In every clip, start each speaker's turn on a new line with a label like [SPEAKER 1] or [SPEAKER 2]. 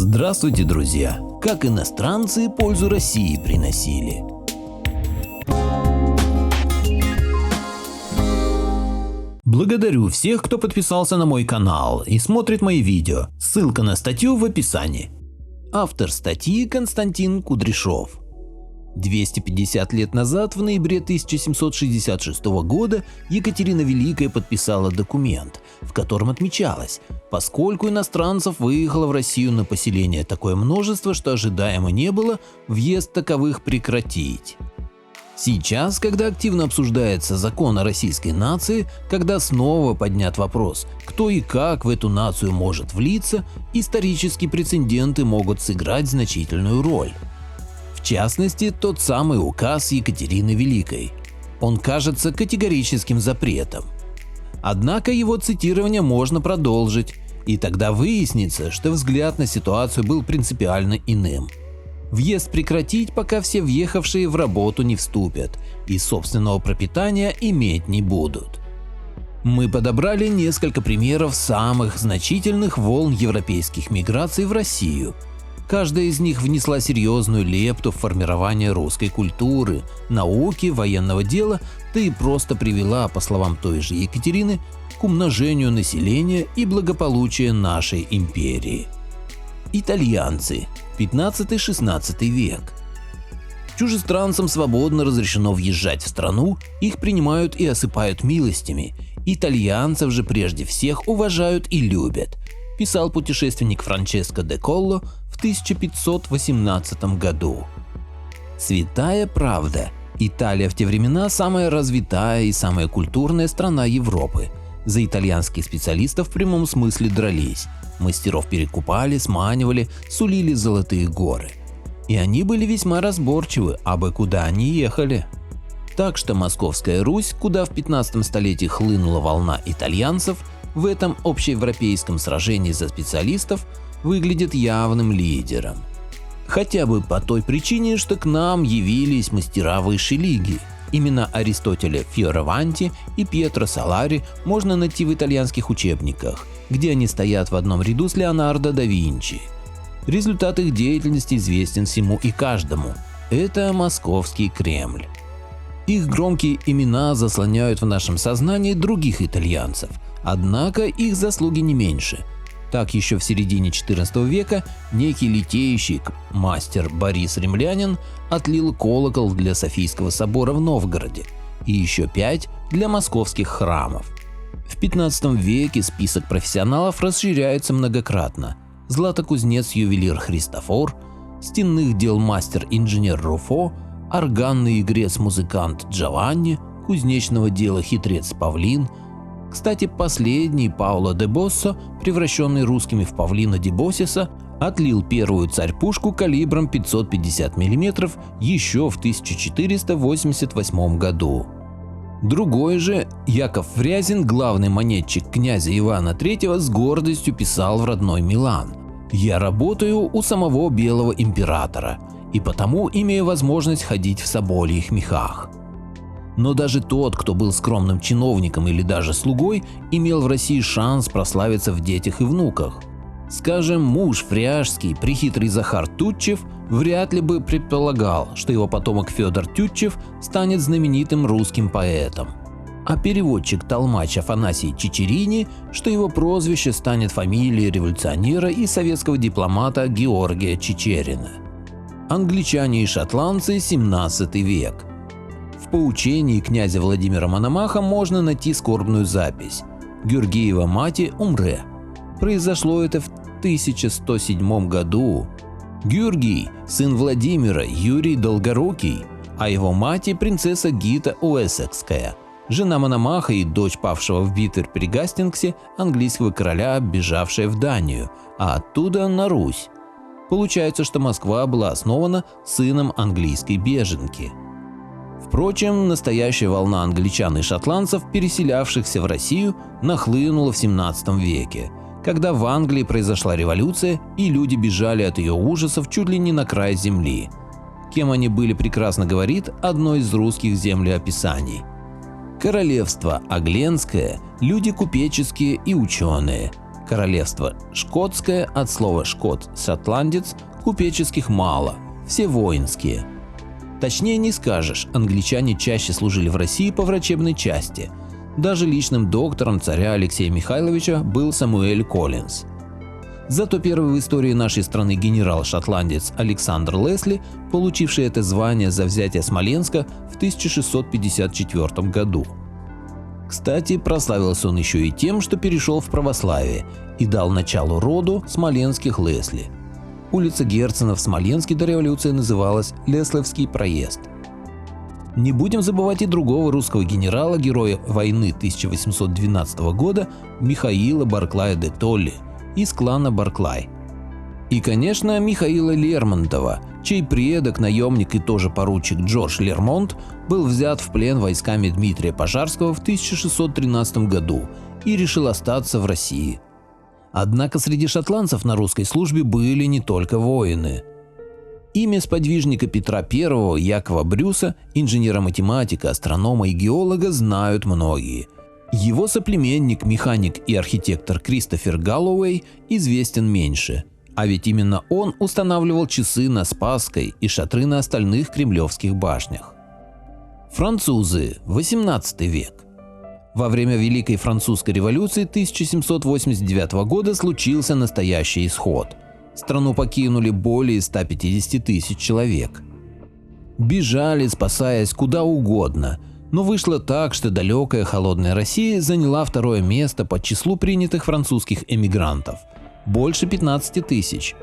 [SPEAKER 1] Здравствуйте, друзья! Как иностранцы пользу России приносили. Благодарю всех, кто подписался на мой канал и смотрит мои видео. Ссылка на статью в описании. Автор статьи Константин Кудряшов. 250 лет назад, в ноябре 1766 года, Екатерина Великая подписала документ, в котором отмечалось: поскольку иностранцев выехало в Россию на поселение такое множество, что ожидаемо не было, въезд таковых прекратить. Сейчас, когда активно обсуждается закон о российской нации, когда снова поднят вопрос, кто и как в эту нацию может влиться, исторические прецеденты могут сыграть значительную роль. В частности, тот самый указ Екатерины Великой. Он кажется категорическим запретом. Однако его цитирование можно продолжить, и тогда выяснится, что взгляд на ситуацию был принципиально иным. Въезд прекратить, пока все въехавшие в работу не вступят и собственного пропитания иметь не будут. Мы подобрали несколько примеров самых значительных волн европейских миграций в Россию. Каждая из них внесла серьезную лепту в формирование русской культуры, науки, военного дела, да и просто привела, по словам той же Екатерины, к умножению населения и благополучия нашей империи. Итальянцы. 15-16 век. Чужестранцам свободно разрешено въезжать в страну, их принимают и осыпают милостями. Итальянцев же прежде всех уважают и любят, писал путешественник Франческо де Колло в 1518 году. Святая правда. Италия в те времена самая развитая и самая культурная страна Европы. За итальянских специалистов в прямом смысле дрались. Мастеров перекупали, сманивали, сулили золотые горы. И они были весьма разборчивы, абы куда они ехали. Так что Московская Русь, куда в 15 столетии хлынула волна итальянцев, в этом общеевропейском сражении за специалистов выглядит явным лидером. Хотя бы по той причине, что к нам явились мастера высшей лиги. Именно Аристотеля Фиораванти и Пьетро Салари можно найти в итальянских учебниках, где они стоят в одном ряду с Леонардо да Винчи. Результат их деятельности известен всему и каждому. Это Московский Кремль. Их громкие имена заслоняют в нашем сознании других итальянцев, однако их заслуги не меньше. Так еще в середине XIV века некий литейщик, мастер Борис Римлянин, отлил колокол для Софийского собора в Новгороде и еще 5 для московских храмов. В 15 веке список профессионалов расширяется многократно. Златокузнец-ювелир Христофор, стенных дел мастер-инженер Руфо, органный игрец-музыкант Джованни, кузнечного дела хитрец Павлин. Кстати, последний, Пауло де Боссо, превращенный русскими в Павлина де Боссиса, отлил первую царь-пушку калибром 550 мм еще в 1488 году. Другой же, Яков Фрязин, главный монетчик князя Ивана III, с гордостью писал в родной Милан: «Я работаю у самого белого императора, и потому имею возможность ходить в собольих мехах». Но даже тот, кто был скромным чиновником или даже слугой, имел в России шанс прославиться в детях и внуках. Скажем, муж Фряжский, прехитрый Захар Тютчев, вряд ли бы предполагал, что его потомок Федор Тютчев станет знаменитым русским поэтом. А переводчик-толмач Афанасий Чичерини, что его прозвище станет фамилией революционера и советского дипломата Георгия Чичерина. Англичане и шотландцы, 17 век. В поучении князя Владимира Мономаха можно найти скорбную запись: «Георгиева мати умре». Произошло это в 1107 году. Георгий, сын Владимира, Юрий Долгорукий, а его мать принцесса Гита Уэссекская, жена Мономаха и дочь павшего в битве при Гастингсе английского короля, бежавшая в Данию, а оттуда на Русь. Получается, что Москва была основана сыном английской беженки. Впрочем, настоящая волна англичан и шотландцев, переселявшихся в Россию, нахлынула в 17 веке, когда в Англии произошла революция и люди бежали от ее ужасов чуть ли не на край земли. Кем они были, прекрасно говорит одно из русских землеописаний. Королевство Огленское – люди купеческие и ученые. Королевство шкотское от слова шкот – шотландец, купеческих мало, все воинские. Точнее не скажешь, англичане чаще служили в России по врачебной части. Даже личным доктором царя Алексея Михайловича был Самуэль Коллинз. Зато первый в истории нашей страны генерал-шотландец Александр Лесли, получивший это звание за взятие Смоленска в 1654 году. Кстати, прославился он еще и тем, что перешел в православие и дал начало роду смоленских Лесли. Улица Герцена в Смоленске до революции называлась Леслевский проезд. Не будем забывать и другого русского генерала, героя войны 1812 года Михаила Барклая де Толли из клана Барклай. И, конечно, Михаила Лермонтова, чей предок, наемник и тоже поручик Джордж Лермонт был взят в плен войсками Дмитрия Пожарского в 1613 году и решил остаться в России. Однако среди шотландцев на русской службе были не только воины. Имя сподвижника Петра I Якова Брюса, инженера-математика, астронома и геолога, знают многие. Его соплеменник, механик и архитектор Кристофер Галлоуэй известен меньше. А ведь именно он устанавливал часы на Спасской и шатры на остальных кремлевских башнях. Французы, 18 век. Во время Великой Французской революции 1789 года случился настоящий исход. Страну покинули более 150 тысяч человек. Бежали, спасаясь куда угодно, но вышло так, что далекая холодная Россия заняла второе место по числу принятых французских эмигрантов – больше 15 тысяч.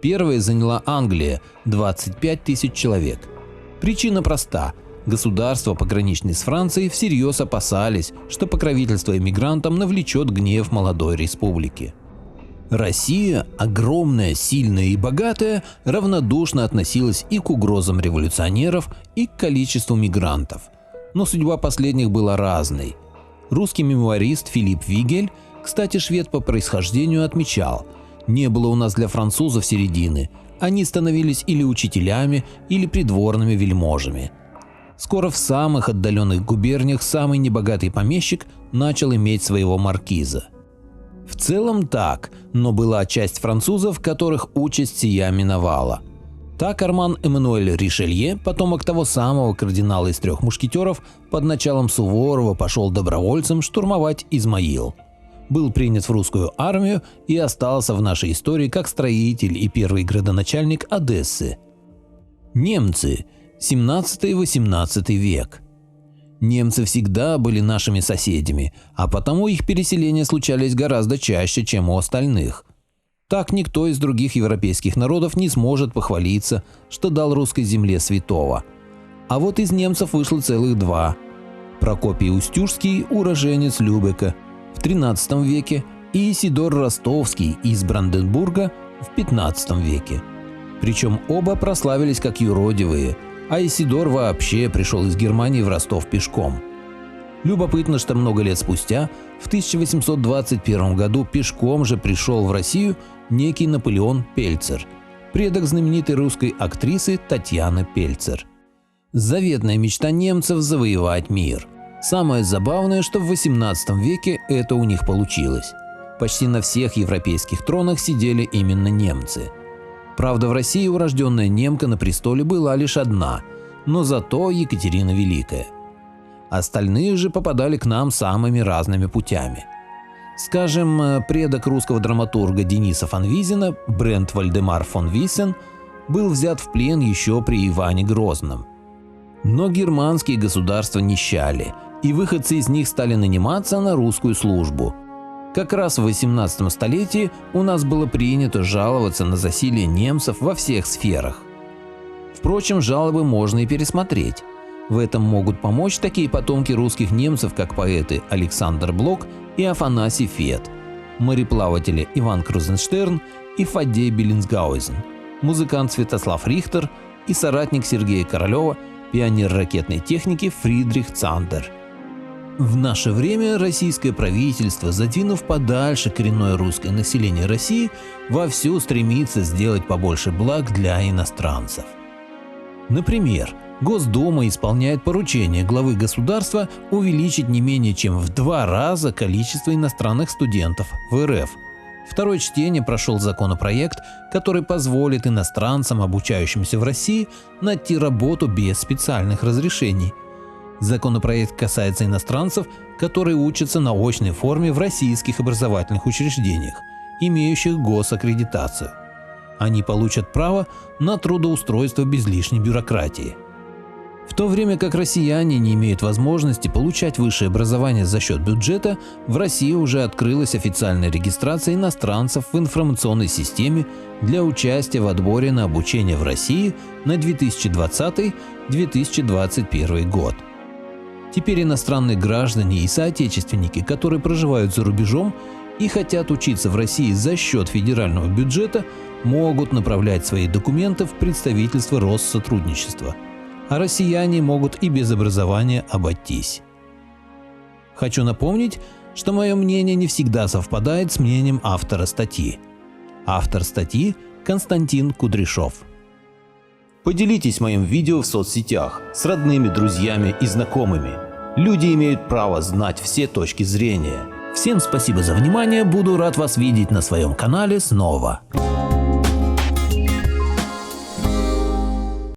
[SPEAKER 1] Первое заняла Англия – 25 тысяч человек. Причина проста. Государства, пограничные с Францией, всерьез опасались, что покровительство эмигрантам навлечет гнев молодой республики. Россия, огромная, сильная и богатая, равнодушно относилась и к угрозам революционеров, и к количеству мигрантов. Но судьба последних была разной. Русский мемуарист Филипп Вигель, кстати, швед по происхождению, отмечал: не было у нас для французов середины, они становились или учителями, или придворными вельможами. Скоро в самых отдаленных губерниях самый небогатый помещик начал иметь своего маркиза. В целом так, но была часть французов, которых участь сия миновала. Так Арман Эммануэль Ришелье, потомок того самого кардинала из трех мушкетеров, под началом Суворова пошел добровольцем штурмовать Измаил. Был принят в русскую армию и остался в нашей истории как строитель и первый градоначальник Одессы. Немцы, 17-18 век. Немцы всегда были нашими соседями, а потому их переселения случались гораздо чаще, чем у остальных. Так никто из других европейских народов не сможет похвалиться, что дал русской земле святого. А вот из немцев вышло целых два. Прокопий Устюжский, уроженец Любека, в 13 веке, и Исидор Ростовский из Бранденбурга в 15 веке. Причем оба прославились как юродивые, а Исидор вообще пришел из Германии в Ростов пешком. Любопытно, что много лет спустя, в 1821 году, пешком же пришел в Россию некий Наполеон Пельцер, предок знаменитой русской актрисы Татьяны Пельцер. Заветная мечта немцев – завоевать мир. Самое забавное, что в 18 веке это у них получилось. Почти на всех европейских тронах сидели именно немцы. Правда, в России урожденная немка на престоле была лишь одна, но зато Екатерина Великая. Остальные же попадали к нам самыми разными путями. Скажем, предок русского драматурга Дениса фон Визена, Брент Вальдемар фон Виссен, был взят в плен еще при Иване Грозном. Но германские государства нищали, и выходцы из них стали наниматься на русскую службу. Как раз в 18 столетии у нас было принято жаловаться на засилие немцев во всех сферах. Впрочем, жалобы можно и пересмотреть. В этом могут помочь такие потомки русских немцев, как поэты Александр Блок и Афанасий Фет, мореплаватели Иван Крузенштерн и Фаддей Беллинсгаузен, музыкант Святослав Рихтер и соратник Сергея Королева, пионер ракетной техники Фридрих Цандер. В наше время российское правительство, задвинув подальше коренное русское население России, вовсю стремится сделать побольше благ для иностранцев. Например, Госдума исполняет поручение главы государства увеличить не менее чем в 2 раза количество иностранных студентов в РФ. Второе чтение прошел законопроект, который позволит иностранцам, обучающимся в России, найти работу без специальных разрешений. Законопроект касается иностранцев, которые учатся на очной форме в российских образовательных учреждениях, имеющих госаккредитацию. Они получат право на трудоустройство без лишней бюрократии. В то время как россияне не имеют возможности получать высшее образование за счет бюджета, в России уже открылась официальная регистрация иностранцев в информационной системе для участия в отборе на обучение в России на 2020-2021 год. Теперь иностранные граждане и соотечественники, которые проживают за рубежом и хотят учиться в России за счет федерального бюджета, могут направлять свои документы в представительство Россотрудничества. А россияне могут и без образования обойтись. Хочу напомнить, что мое мнение не всегда совпадает с мнением автора статьи. Автор статьи – Константин Кудряшов. Поделитесь моим видео в соцсетях с родными, друзьями и знакомыми. Люди имеют право знать все точки зрения. Всем спасибо за внимание, буду рад вас видеть на своем канале снова.